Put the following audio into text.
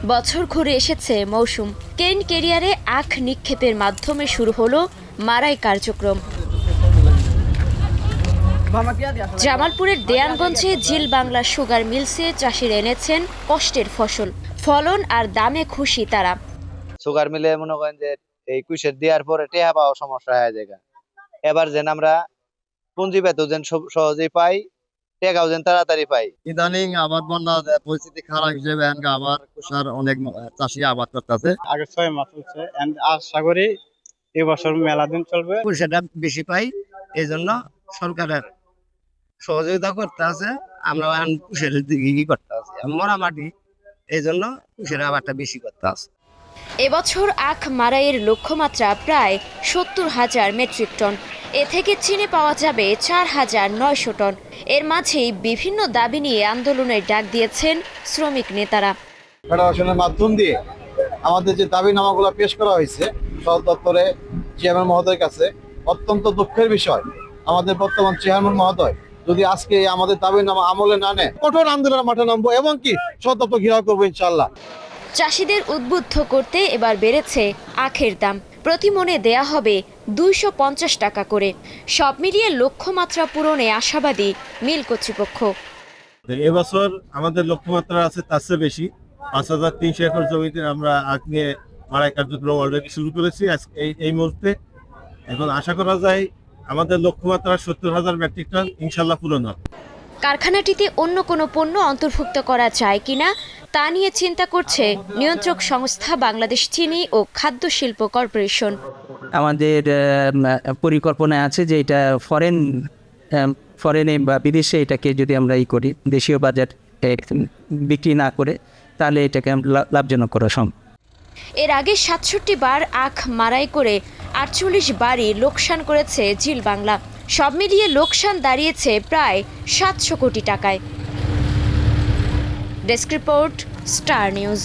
বছর ঘুরে এসেছে মৌসুম। কেন কেরিয়ারে আখ নিক্ষেপের মাধ্যমে শুরু হলো মারাই কার্যক্রম। জামালপুরের দেয়ানগঞ্জে জিল বাংলা সুগার মিলসে চাষিরা এনেছেন কষ্টের ফসল। ফলন আর দামে খুশি তারা। সুগার মিলে মনে করেন যে এই কুইশের দেওয়ার পরে টেহা পাওয়া সমস্যা হয়ে যায়। এবার যেন আমরা পুঁজি বেতন যেন সহজেই পাই, টেকাও যেন তাড়াতাড়ি পাই। ইদানিং আবাদ বন্যা পরিস্থিতি খারাপ হিসেবে আবার কুষার অনেক চাষি আবাদ করতেছে। আগে 6 মাস হচ্ছে, আশা করি এবছর মেলা দিন চলবে। কুষাটা বেশি পাই, এই জন্য সরকারের সহযোগিতা করতে আছে। আমরা কুষের দিকে করতে আছি, মরা মাটি, এই জন্য কুষের আবাদটা বেশি করতে আছে। এবছর আখ মারাইয়ের লক্ষ্যমাত্রা প্রায় 70,000 মেট্রিক টন। এ থেকে চিনি পাওয়া যাবে 4,900 টন। এর মাঝেই বিভিন্ন দাবি নিয়ে আন্দোলনের ডাক দিয়েছেন শ্রমিক নেতারা। ফেডারেশনের মাধ্যম দিয়ে আমাদের যে দাবিনামাগুলো পেশ করা হয়েছে সদর দপ্তরে চেয়ারম্যান মহোদয়ের কাছে, অত্যন্ত দুঃখের বিষয় আমাদের বর্তমান চেয়ারম্যান মহোদয় যদি আজকে আমাদের দাবিনামা আমলে না নেয়, কঠোর আন্দোলনের মাঠে নামবো এবং কি সদর দপ্তর ঘেরাও করবো ইনশাআল্লাহ। চাষিদের উদ্বুদ্ধ করতে এবার বেড়েছে আখের দাম। প্রতি মনে দেয়া হবে 250 টাকা করে। সব মিলিয়ে লক্ষ্যমাত্রা পূরণে আশাবাদী মিল কর্তৃপক্ষ। এবছর আমাদের লক্ষ্যমাত্রা আছে তার চেয়ে বেশি। 5,300 একর জমিতে আমরা আখ নিয়ে মারাই কার্যক্রম অলরেডি শুরু করেছি এই মুহূর্তে। এখন আশা করা যায় আমাদের লক্ষ্যমাত্রা 70,000 মেট্রিক টন ইনশাল্লাহ পূরণ হবে। কারখানাটিতে অন্য কোনো পণ্য অন্তর্ভুক্ত করা যায় কিনা তা নিয়ে চিন্তা করছে নিয়ন্ত্রক সংস্থা বাংলাদেশ চিনি ও খাদ্য শিল্প কর্পোরেশন। আমাদের পরিকল্পনায় আছে যে এটা ফরেনে বা বিদেশে এটাকে যদি আমরা করি, দেশীয় বাজার বিক্রি না করে, তাহলে এটাকে লাভজনক করা সম্ভব। এর আগে 67 বার আখ মারাই করে 48 বারই লোকসান করেছে জিল বাংলা। সব মিলিয়ে লোকসান দাঁড়িয়েছে প্রায় 700 কোটি টাকায়। Desk report, star news.